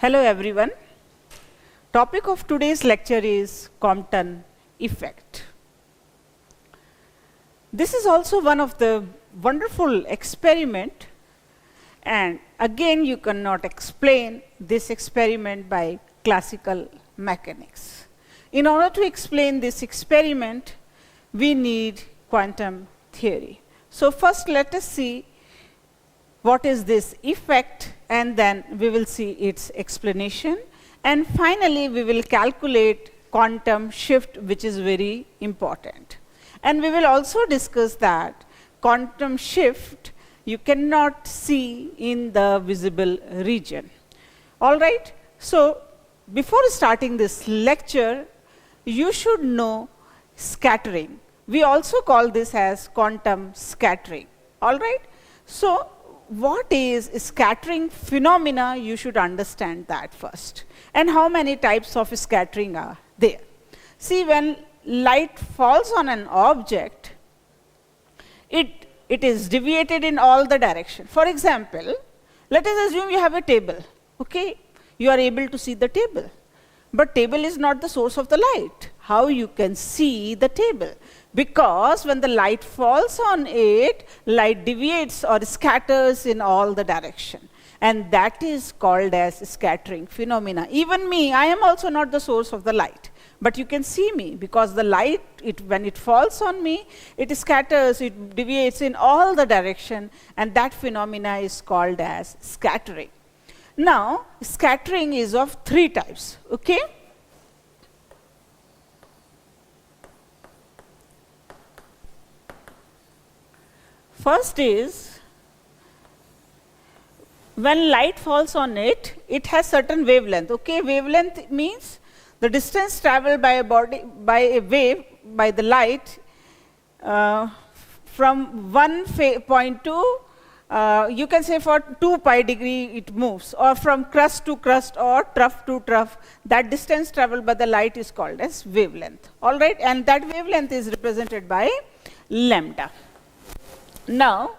Hello everyone. Topic of today's lecture is Compton effect. This is also one of the wonderful experiment, and again you cannot explain this experiment by classical mechanics. In order to explain this experiment, we need quantum theory. So first let us see what is this effect, and then we will see its explanation, and finally we will calculate quantum shift, which is very important. And we will also discuss that quantum shift you cannot see in the visible region. All right. So before starting this lecture, you should know scattering. We also call this as quantum scattering. All right. So what is scattering phenomena? You should understand that first. And how many types of scattering are there? See, when light falls on an object, it is deviated in all the directions. For example, let us assume you have a table. Okay, you are able to see the table, but table is not the source of the light. How you can see the table? Because when the light falls on it, light deviates or scatters in all the direction, and that is called as scattering phenomena. Even me, I am also not the source of the light, but you can see me because the light, when it falls on me, it scatters, it deviates in all the direction, and that phenomena is called as scattering. Now, scattering is of three types. Okay? First is, when light falls on it, it has certain wavelength. Okay, wavelength means the distance traveled by a body, by a wave, by the light, from one point to, you can say for 2 pi degree it moves, or from crust to crust or trough to trough. That distance traveled by the light is called as wavelength. All right, and that wavelength is represented by lambda. Now,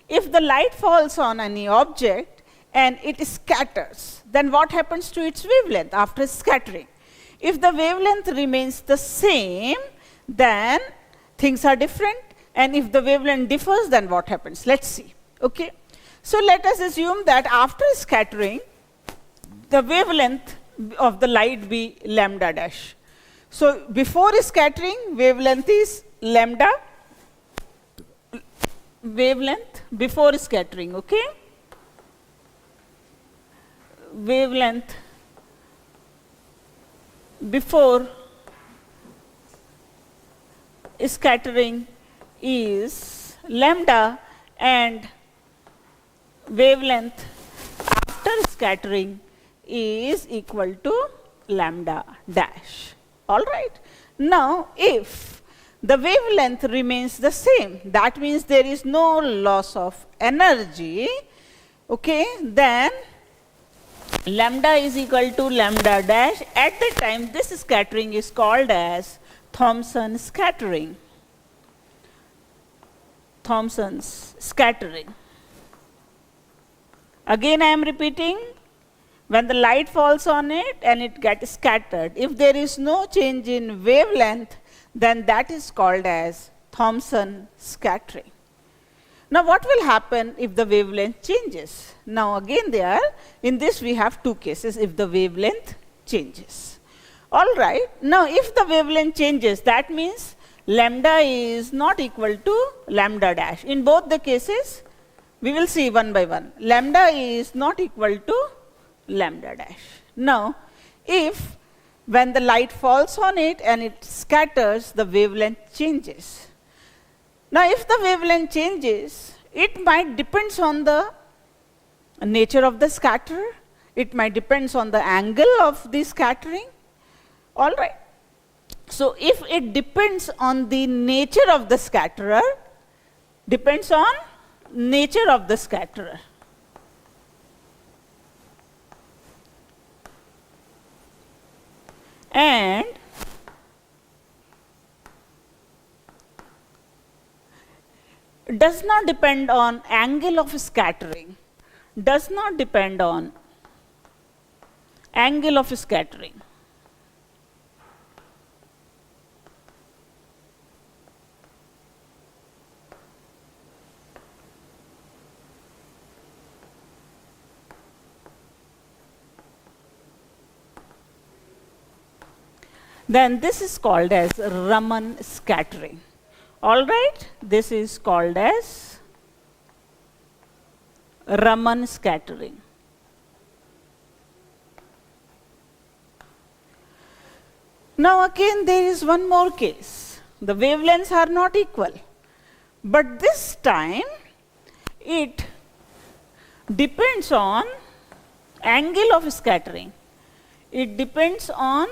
if the light falls on any object and it scatters, then what happens to its wavelength after scattering? If the wavelength remains the same, then things are different, and if the wavelength differs, then what happens? Let's see. Okay. So let us assume that after scattering, the wavelength of the light be lambda dash. So before scattering, wavelength is lambda, wavelength before scattering. Okay, wavelength before scattering is lambda, and wavelength after scattering is equal to lambda dash. All right. Now, if the wavelength remains the same, that means there is no loss of energy, okay, then lambda is equal to lambda dash. At the time, this scattering is called as Thomson scattering. Thomson's scattering. Again I am repeating, when the light falls on it and it gets scattered, if there is no change in wavelength, then that is called as Thomson scattering. Now what will happen if the wavelength changes? Now again in this we have two cases, if the wavelength changes. All right. Now if the wavelength changes, that means lambda is not equal to lambda dash. In both the cases, we will see one by one. Lambda is not equal to lambda dash. Now, if when the light falls on it and it scatters, the wavelength changes. Now, if the wavelength changes, it might depends on the nature of the scatterer. It might depends on the angle of the scattering. All right. So, if it depends on the nature of the scatterer, depends on nature of the scatterer. And does not depend on angle of scattering, does not depend on angle of scattering. Then this is called as Raman scattering. All right, this is called as Raman scattering. Now again there is one more case. The wavelengths are not equal, but this time it depends on angle of scattering. It depends on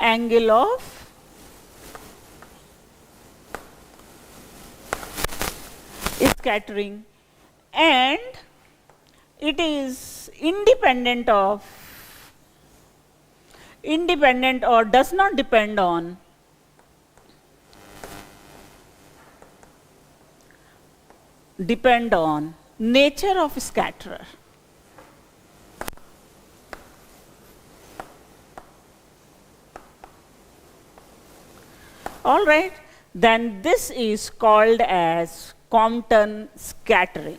angle of scattering, and it is independent or does not depend on nature of scatterer. All right, then this is called as Compton scattering.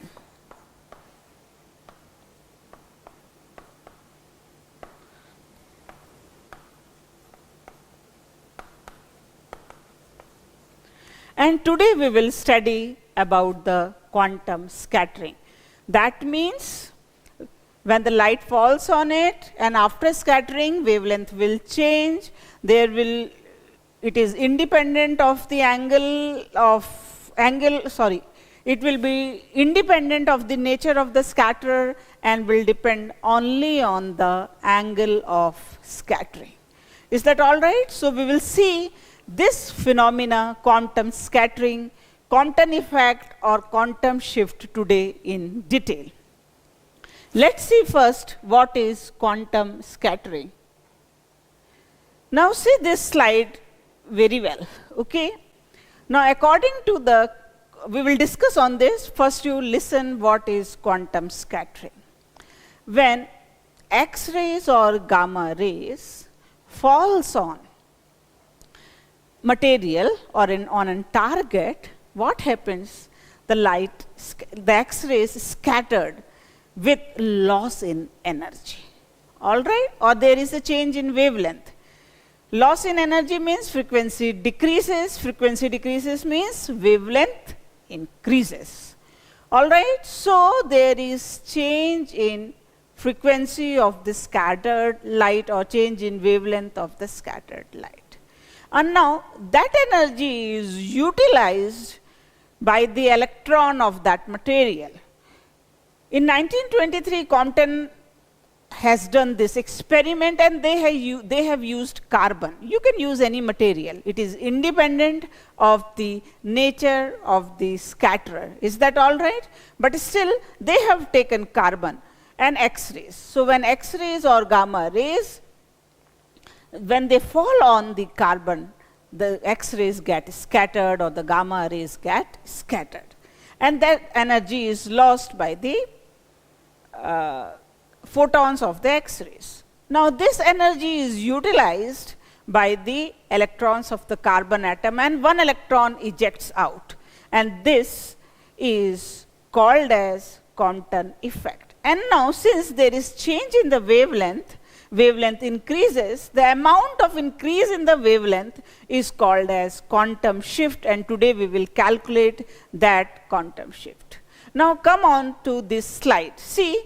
And today we will study about the quantum scattering. That means when the light falls on it and after scattering, wavelength will change. It is independent of the it will be independent of the nature of the scatterer and will depend only on the angle of scattering. Is that all right? So we will see this phenomena, quantum scattering, Compton effect or quantum shift today in detail. Let's see first what is quantum scattering. Now see this slide very well, okay? Now according to we will discuss on this. First you listen what is quantum scattering. When X-rays or gamma rays falls on material or on a target, what happens? The X-rays scattered with loss in energy. All right? Or there is a change in wavelength. Loss in energy means frequency decreases. Frequency decreases means wavelength increases. All right? So there is change in frequency of the scattered light or change in wavelength of the scattered light. And now that energy is utilized by the electron of that material. In 1923, Compton has done this experiment and they have used carbon. You can use any material. It is independent of the nature of the scatterer. Is that all right? But still, they have taken carbon and X-rays. So when X-rays or gamma rays, when they fall on the carbon, the X-rays get scattered or the gamma rays get scattered. And that energy is lost by the photons of the X-rays. Now this energy is utilized by the electrons of the carbon atom and one electron ejects out. And this is called as Compton effect. And now since there is change in the wavelength increases, the amount of increase in the wavelength is called as quantum shift, and today we will calculate that quantum shift. Now come on to this slide. See,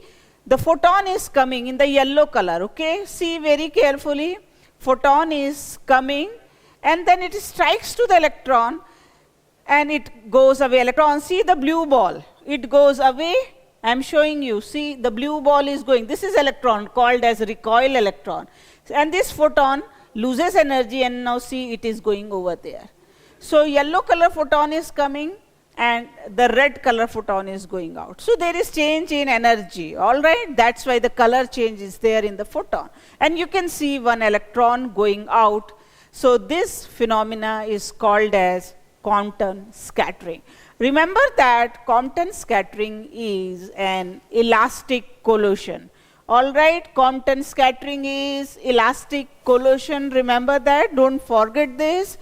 the photon is coming in the yellow color, okay? See very carefully, photon is coming and then it strikes to the electron and it goes away. Electron, see the blue ball, it goes away. I am showing you, see the blue ball is going. This is electron called as recoil electron. And this photon loses energy and now see it is going over there. So yellow color photon is coming and the red color photon is going out. So there is change in energy, all right? That's why the color change is there in the photon. And you can see one electron going out. So this phenomena is called as Compton scattering. Remember that Compton scattering is an elastic collision All right, Compton scattering is elastic collision. Remember that, don't forget this.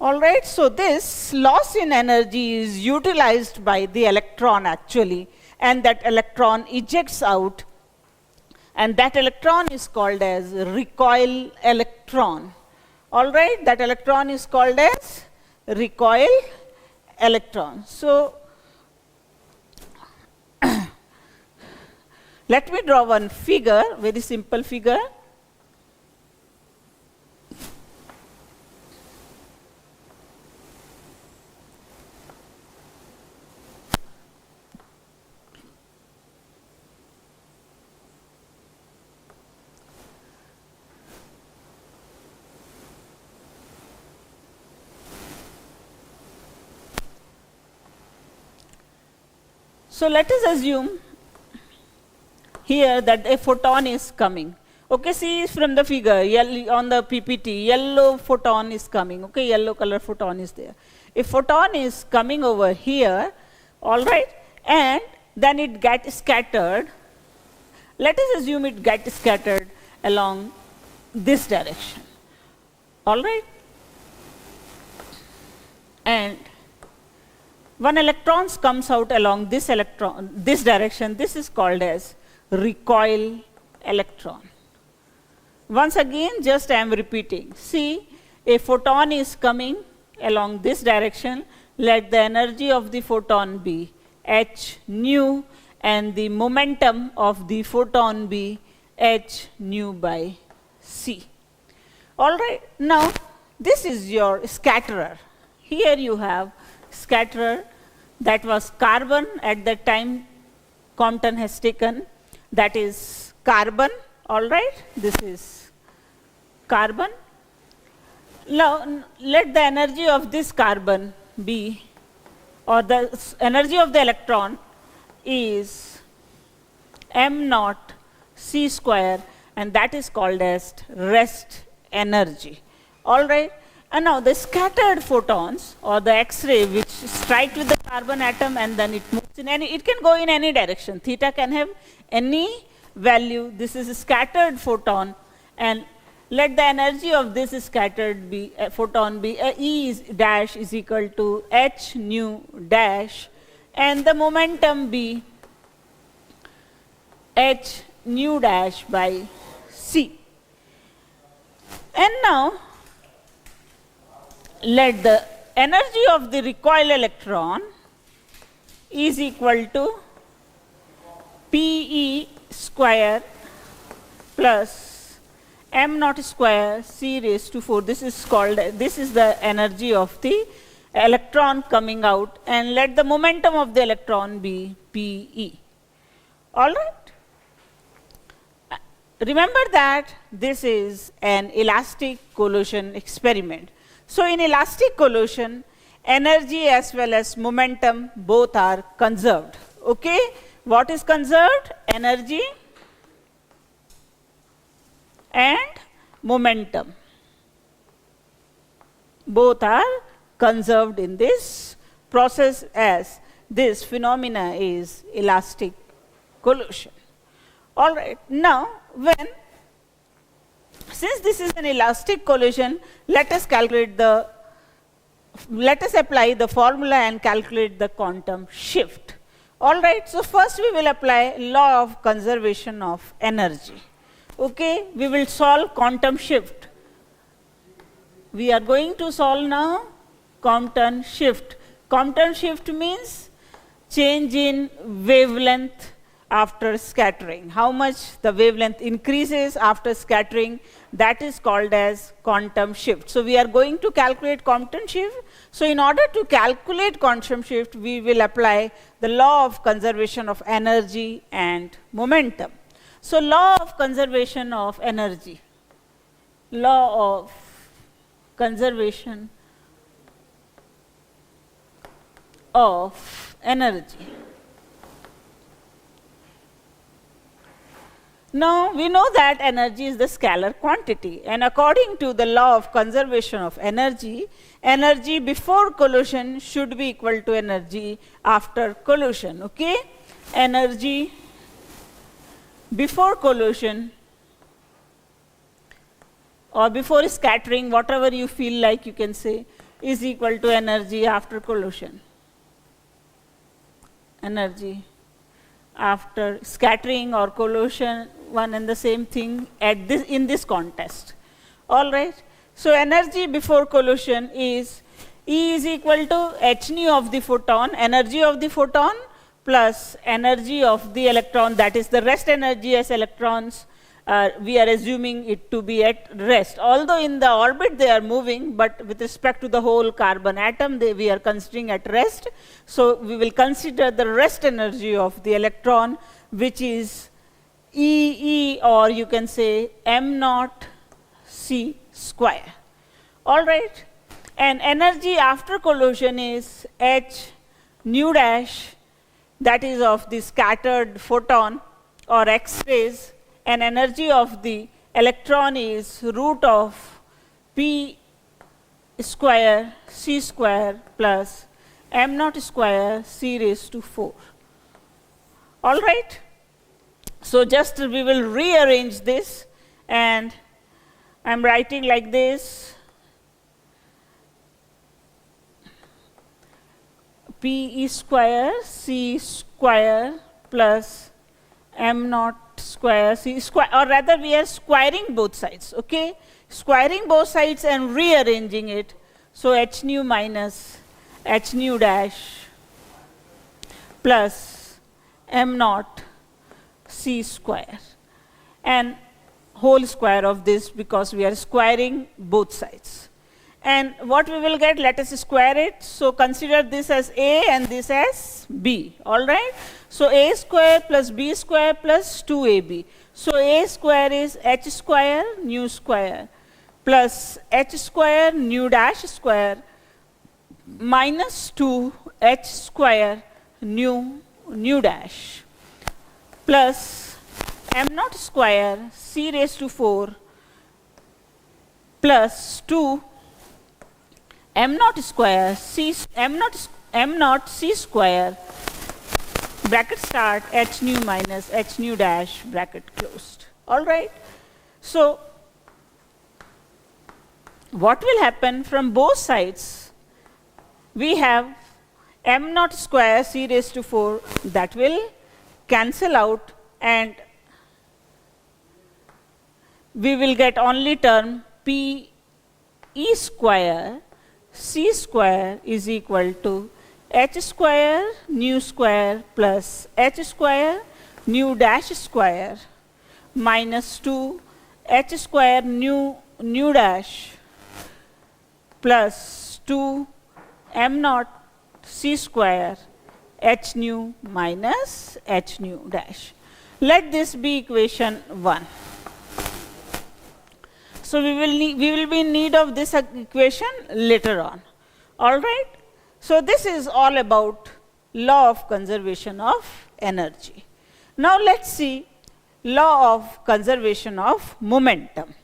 All right, so this loss in energy is utilized by the electron actually, and that electron ejects out, and that electron is called as recoil electron. All right, that electron is called as recoil electron. So let me draw one figure, very simple figure. So let us assume here that a photon is coming. Okay, see from the figure on the PPT, yellow photon is coming. Okay, yellow color photon is there. A photon is coming over here, all right, and then it gets scattered. Let us assume it gets scattered along this direction. All right, and one electron comes out along this direction. This is called as recoil electron. Once again, just I am repeating. See, a photon is coming along this direction. Let the energy of the photon be h nu, and the momentum of the photon be h nu by c. All right, now this is your scatterer. Here you have scatterer. That was carbon at that time Compton has taken. That is carbon, all right? This is carbon. Now, let the energy of this carbon be, or the energy of the electron is m naught c square, and that is called as rest energy, all right? And now the scattered photons or the X-ray which strike with the carbon atom and then it moves in any, it can go in any direction. Theta can have any value. This is a scattered photon, and let the energy of this scattered be photon be E dash is equal to h nu dash, and the momentum be h nu dash by c. And now let the energy of the recoil electron is equal to Pe square plus m naught square c raised to 4. This is called, this is the energy of the electron coming out, and let the momentum of the electron be Pe. All right? Remember that this is an elastic collision experiment. So in elastic collision, energy as well as momentum both are conserved. Okay? What is conserved? Energy and momentum. Both are conserved in this process, as this phenomena is elastic collision. All right. Now, since this is an elastic collision, let us apply the formula and calculate the quantum shift. All right, so first we will apply law of conservation of energy. Okay, we will solve quantum shift. We are going to solve now Compton shift. Compton shift means change in wavelength after scattering. How much the wavelength increases after scattering, that is called as quantum shift. So we are going to calculate quantum shift. So in order to calculate quantum shift, we will apply the law of conservation of energy and momentum. So law of conservation of energy. Law of conservation of energy. Now, we know that energy is the scalar quantity, and according to the law of conservation of energy, energy before collision should be equal to energy after collision. Okay? Energy before collision or before scattering, whatever you feel like you can say, is equal to energy after collision. Energy after scattering or collision, one and the same thing at this, in this context. All right. So energy before collision is E is equal to h nu of the photon, energy of the photon, plus energy of the electron, that is the rest energy as electrons. We are assuming it to be at rest. Although in the orbit they are moving, but with respect to the whole carbon atom, we are considering at rest. So we will consider the rest energy of the electron, which is E, or you can say m naught c square. All right. And energy after collision is h nu dash, that is of the scattered photon or X-rays, and energy of the electron is root of p square c square plus m naught square c raised to 4. All right. So just we will rearrange this, and I'm writing like this: p square c square plus m naught square c square, or rather we are squaring both sides, okay? Squaring both sides and rearranging it. So h nu minus h nu dash plus m naught c square, and whole square of this, because we are squaring both sides. And what we will get, let us square it. So consider this as a and this as b. All right. So a square plus b square plus 2ab. So a square is h square nu square plus h square nu dash square minus 2 h square nu dash plus m naught square c raised to 4 plus 2 m naught square c m naught c square bracket start h nu minus h nu dash bracket closed. All right. So what will happen from both sides? We have m naught square c raised to 4 that will cancel out, and we will get only term p e square c square is equal to h square nu square plus h square nu dash square minus 2 h square nu dash plus 2 m naught c square h nu minus h nu dash. Let this be equation 1. So we will be in need of this equation later on. All right. So this is all about law of conservation of energy. Now let's see law of conservation of momentum.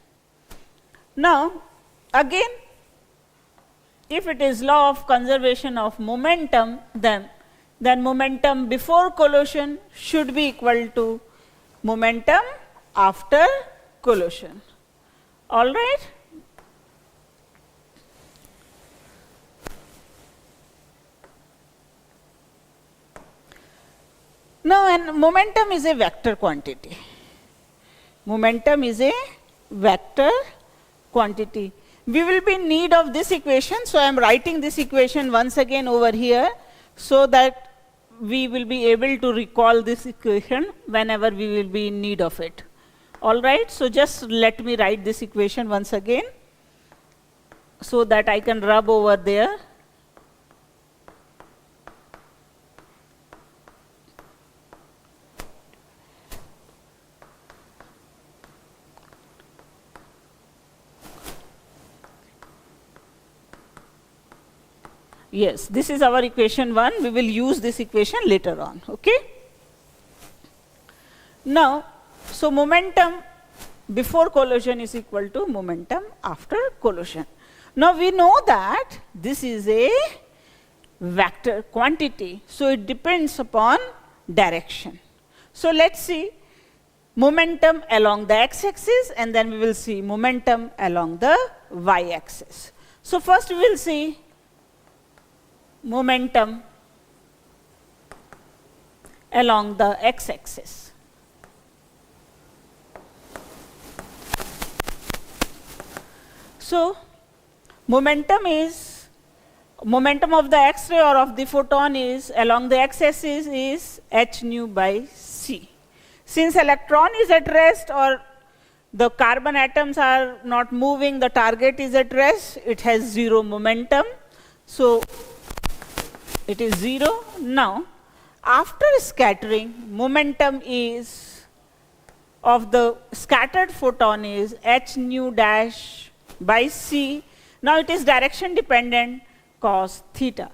Now again, if it is law of conservation of momentum, then momentum before collision should be equal to momentum after collision. All right. Now, and momentum is a vector quantity. Momentum is a vector quantity. We will be in need of this equation, so I am writing this equation once again over here, so that we will be able to recall this equation whenever we will be in need of it. All right. So just let me write this equation once again, so that I can rub over there. Yes, this is our equation 1. We will use this equation later on. Okay. Now, so momentum before collision is equal to momentum after collision. Now we know that this is a vector quantity, so it depends upon direction. So let's see, momentum along the x-axis, and then we will see momentum along the y-axis. So first we will see momentum along the x-axis. So momentum of the X-ray or of the photon is along the x-axis is h nu by c. Since electron is at rest or the carbon atoms are not moving, the target is at rest, it has zero momentum. So it is zero. Now after scattering, momentum is of the scattered photon is h nu dash by c. Now it is direction dependent, cos theta.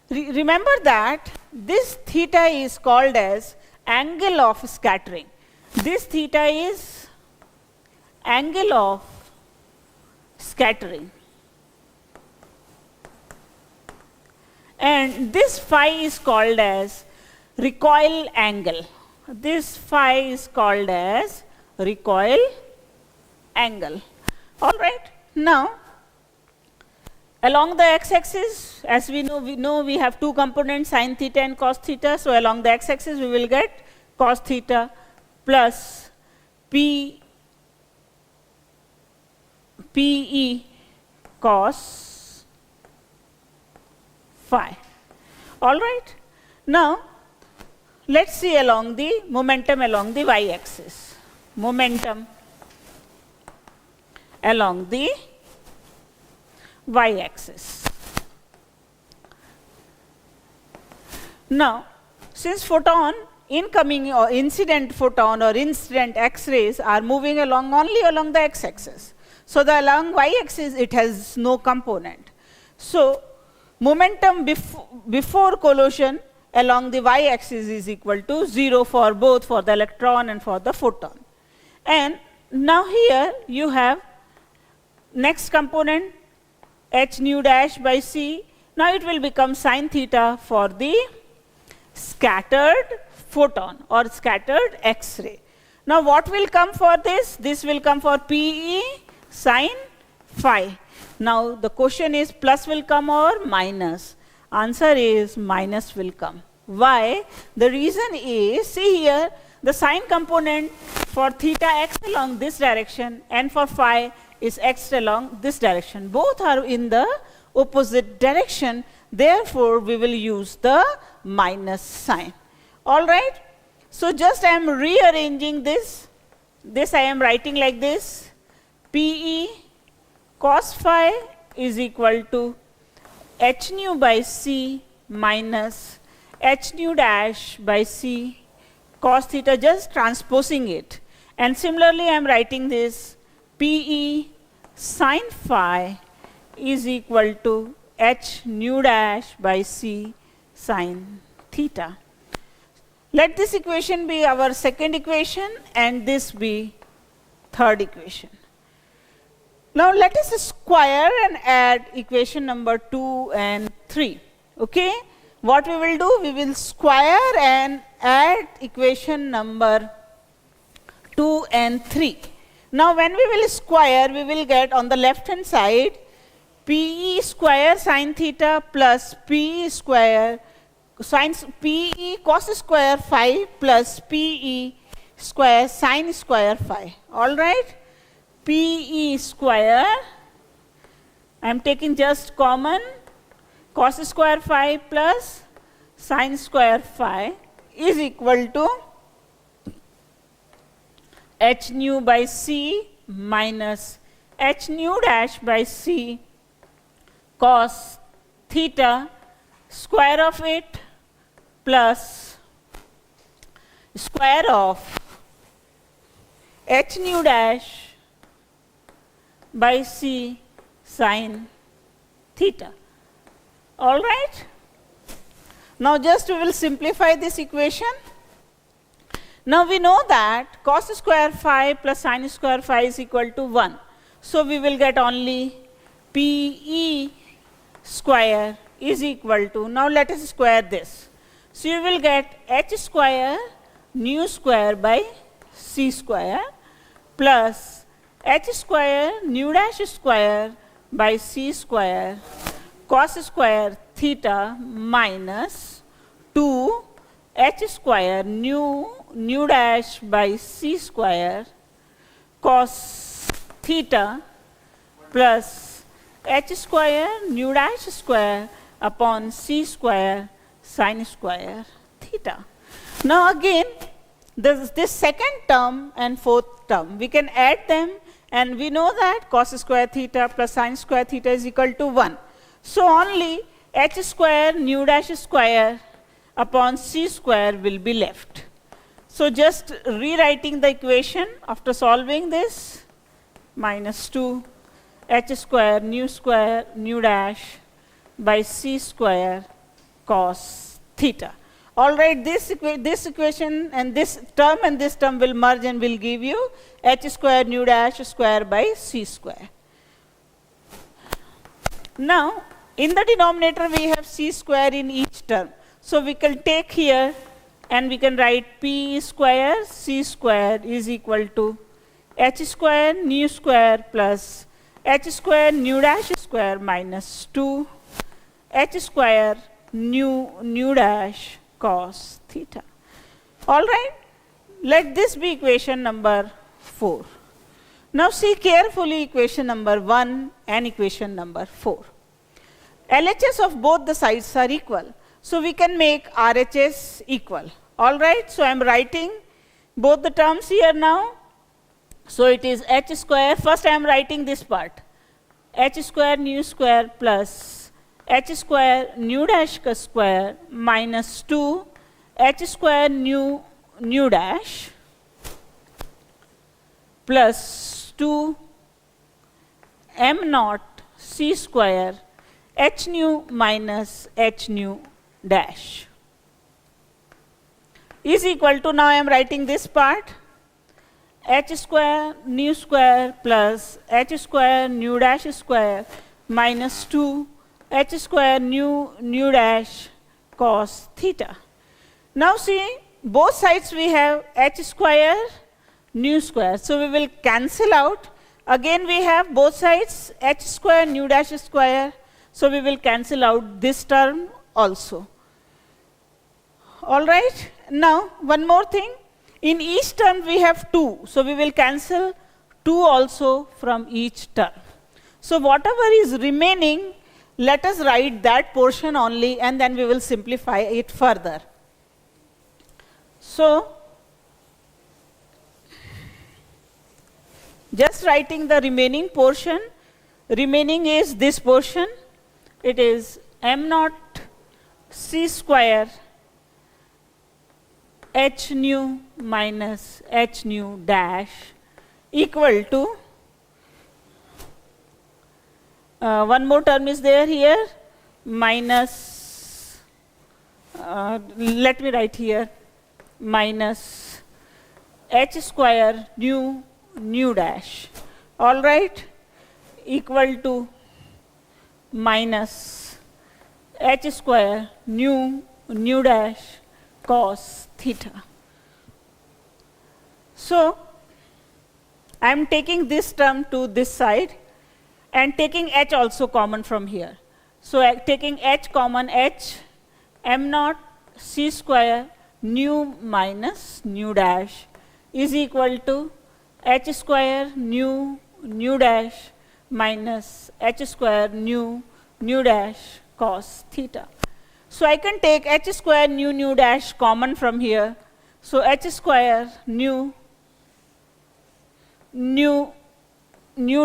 Remember that this theta is called as angle of scattering. This theta is angle of scattering. And this phi is called as recoil angle. This phi is called as recoil angle. All right. Now, along the x-axis, as we know we have two components, sin theta and cos theta. So along the x-axis, we will get cos theta plus Pe cos phi. All right. Now, let's see along the momentum along the y-axis. Momentum along the y-axis. Now, since photon, incoming or incident photon or incident X-rays are moving along only along the x-axis. So the along y-axis it has no component. So momentum before collision along the y-axis is equal to 0 for both, for the electron and for the photon. And now here you have next component h nu dash by c. Now it will become sin theta for the scattered photon or scattered X-ray. Now what will come for this? This will come for Pe sin phi. Now the question is plus will come or minus? Answer is minus will come. Why? The reason is, see here, the sine component for theta x along this direction and for phi is x along this direction. Both are in the opposite direction. Therefore, we will use the minus sign. All right. So just I am rearranging this. This I am writing like this. Pe cos phi is equal to h nu by c minus h nu dash by c cos theta, just transposing it. And similarly, I am writing this Pe sin phi is equal to h nu dash by c sin theta. Let this equation be our second equation and this be third equation. Now let us square and add equation number 2 and 3. Okay? What we will do? We will square and add equation number 2 and 3. Now when we will square, we will get on the left hand side Pe square sin theta plus Pe square sin Pe cos square phi plus Pe square sin square phi. All right? Pe square, I am taking just common, cos square phi plus sin square phi is equal to h nu by c minus h nu dash by c cos theta square of it plus square of h nu dash by c sin theta. All right? Now just we will simplify this equation. Now we know that cos square phi plus sin square phi is equal to 1. So we will get only Pe square is equal to, now let us square this. So you will get h square nu square by c square plus h square nu dash square by c square cos square theta minus 2 h square nu dash by c square cos theta plus h square nu dash square upon c square sin square theta. Now again, this second term and fourth term, we can add them, and we know that cos square theta plus sin square theta is equal to 1. So only h square nu dash square upon c square will be left. So just rewriting the equation after solving this, minus 2 h square nu dash by c square cos theta. All right, this equation and this term will merge and will give you h square nu dash square by c square. Now, in the denominator we have c square in each term. So we can take here and we can write p square c square is equal to h square nu square plus h square nu dash square minus 2 h square nu dash cos theta. All right, let this be equation number 4. Now see carefully equation number 1 and equation number 4. LHS of both the sides are equal, so we can make RHS equal. All right, so I am writing both the terms here now. So it is h square, first I am writing this part, h square nu square plus h square nu dash square minus 2 h square nu dash plus 2 m naught c square h nu minus h nu dash is equal to, now I am writing this part, h square nu square plus h square nu dash square minus 2 h square nu dash cos theta. Now see, both sides we have h square nu square, so we will cancel out. Again we have both sides h square nu dash square, so we will cancel out this term also. All right, now one more thing, in each term we have 2, so we will cancel 2 also from each term. So whatever is remaining, let us write that portion only and then we will simplify it further. So just writing the remaining portion, remaining is this portion, it is m naught c square h nu minus h nu dash equal to, one more term is there here, minus, let me write here, minus h square nu dash, all right, equal to minus h square nu dash cos theta. So I am taking this term to this side and taking h also common from here. So taking h common, h m naught c square nu minus nu dash is equal to h square nu dash minus h square nu dash cos theta. So I can take h square nu dash common from here. So h square nu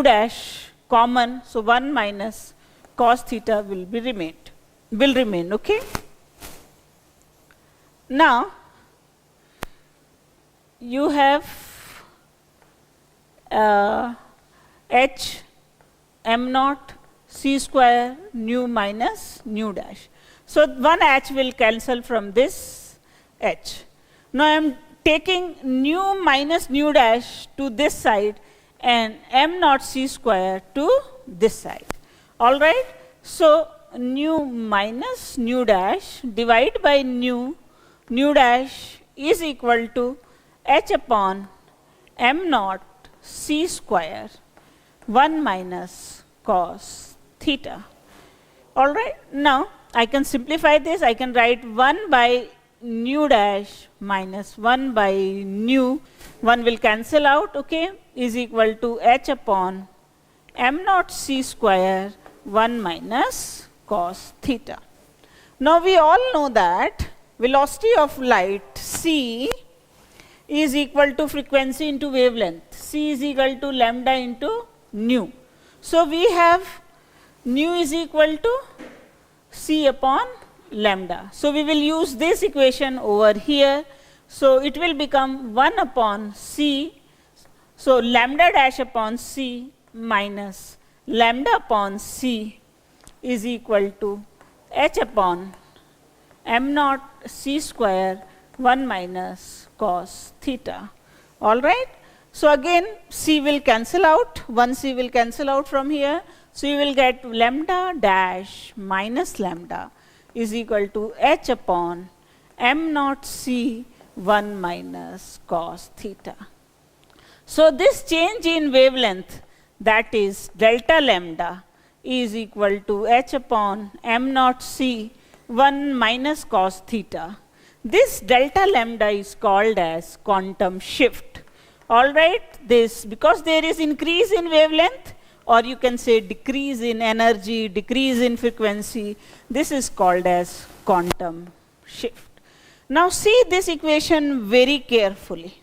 dash common, so 1 minus cos theta will remain, okay? Now you have h m naught c square nu minus nu dash. So one h will cancel from this h. Now I am taking nu minus nu dash to this side and m naught c square to this side. All right. So nu minus nu dash divided by nu dash is equal to h upon m naught c square 1 minus cos theta. All right, now I can simplify this. I can write 1 by nu dash minus 1 by nu, 1 will cancel out, okay, is equal to h upon m naught c square 1 minus cos theta. Now we all know that velocity of light c is equal to frequency into wavelength. C is equal to lambda into nu. So we have nu is equal to c upon lambda. So we will use this equation over here. So it will become 1 upon c. So lambda dash upon c minus lambda upon c is equal to h upon m naught c square 1 minus cos theta. All right. So again c will cancel out, 1 c will cancel out from here. So you will get lambda dash minus lambda is equal to h upon m naught c 1 minus cos theta. So this change in wavelength, that is delta lambda, is equal to h upon m naught c 1 minus cos theta. This delta lambda is called as quantum shift. All right, this because there is increase in wavelength, or you can say decrease in energy, decrease in frequency, this is called as quantum shift. Now see this equation very carefully.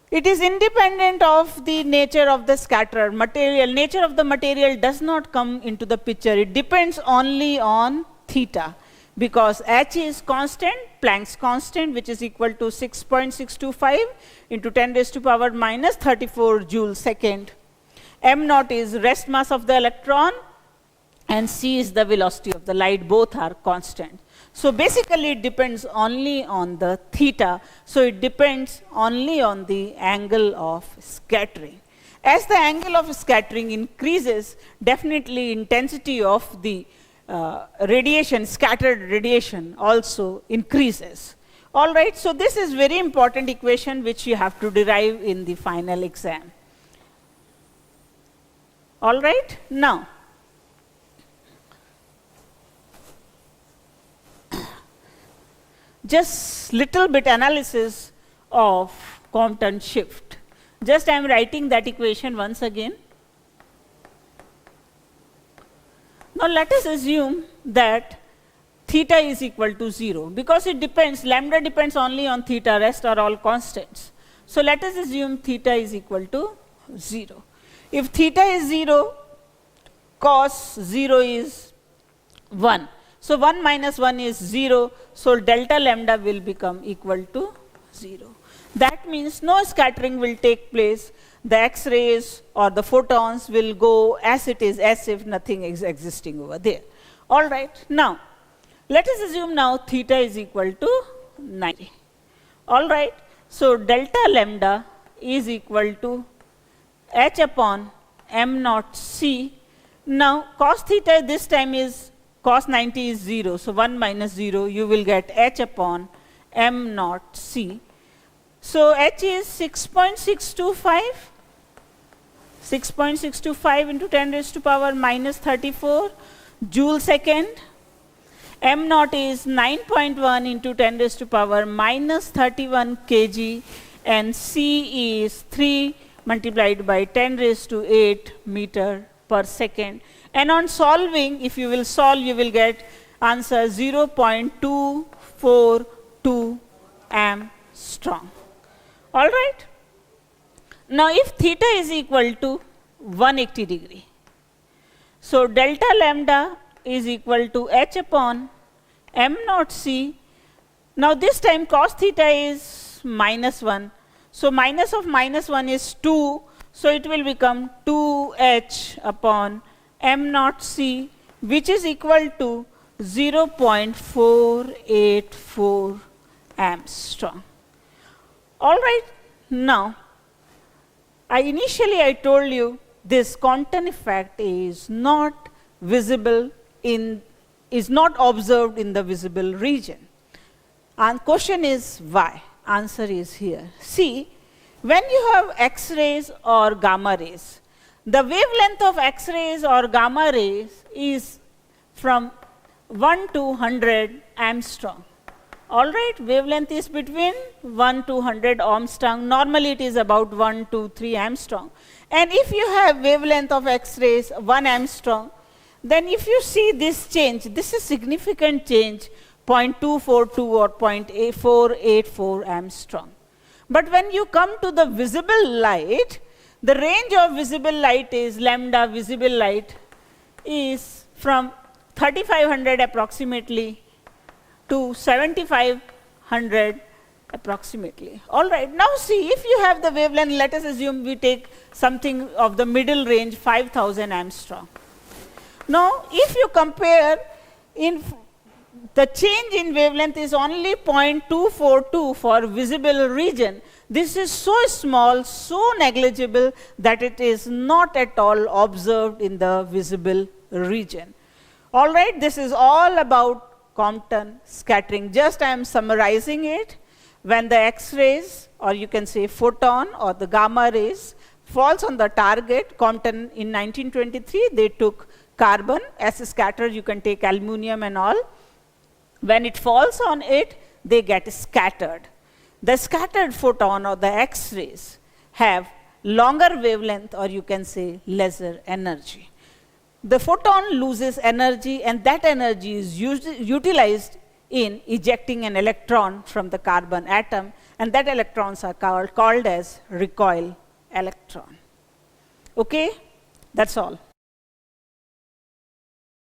It is independent of the nature of the scattered material. Nature of the material does not come into the picture. It depends only on theta, because h is constant, Planck's constant, which is equal to 6.625 into 10 raised to power minus 34 joule second. M naught is rest mass of the electron, and c is the velocity of the light. Both are constant. So basically it depends only on the theta. So it depends only on the angle of scattering. As the angle of scattering increases, definitely intensity of the radiation, scattered radiation also increases. All right, so this is very important equation which you have to derive in the final exam. All right, now just little bit analysis of quantum shift. Just I am writing that equation once again. Now let us assume that theta is equal to 0, because it depends, lambda depends only on theta, rest are all constants. So let us assume theta is equal to 0. If theta is 0, cos 0 is 1. So 1 minus 1 is 0, so delta lambda will become equal to 0. That means no scattering will take place. The X-rays or the photons will go as it is, as if nothing is existing over there. All right, now let us assume now theta is equal to 90. All right, so delta lambda is equal to h upon m naught c. Now cos theta this time is, cos 90 is 0, so 1 minus 0, you will get h upon m naught c. So h is 6.625. 6.625 into 10 raised to power minus 34 joule second. M naught is 9.1 into 10 raised to power minus 31 kg, and C is 3 multiplied by 10 raised to 8 meter per second. And on solving, if you will solve, you will get answer 0.242 Armstrong. All right. Now if theta is equal to 180 degree, so delta lambda is equal to h upon m naught c. Now this time cos theta is minus 1. So minus of minus 1 is 2. So it will become 2h upon m naught c, which is equal to 0.484 Armstrong. All right. Now initially I told you this quantum effect is not visible in, is not observed in the visible region. And question is why? Answer is here. See, When you have X-rays or gamma rays, the wavelength of X-rays or gamma rays is from 1 to 100 Armstrong. All right, wavelength is between 1 to 100 Armstrong. Normally it is about 1 to 3 Armstrong. And if you have wavelength of X-rays 1 Armstrong, then if you see this change, this is significant change, 0.242 or 0.484 Armstrong. But when you come to the visible light, the range of visible light is lambda visible light is from 3500 approximately to 7500 approximately. All right, now see, if you have the wavelength, let us assume we take something of the middle range, 5000 Armstrong. Now, if you compare, the change in wavelength is only 0.242 for visible region. This is so small, so negligible that it is not at all observed in the visible region. All right, this is all about Compton scattering. Just I am summarizing it. When the X-rays, or you can say photon or the gamma rays, falls on the target, Compton in 1923, they took carbon as a scatter. You can take aluminum and all. When it falls on it, they get scattered. The scattered photon or the X-rays have longer wavelength, or you can say lesser energy. The photon loses energy, and that energy is utilized in ejecting an electron from the carbon atom, and that electrons are called as recoil electron. Okay, that's all.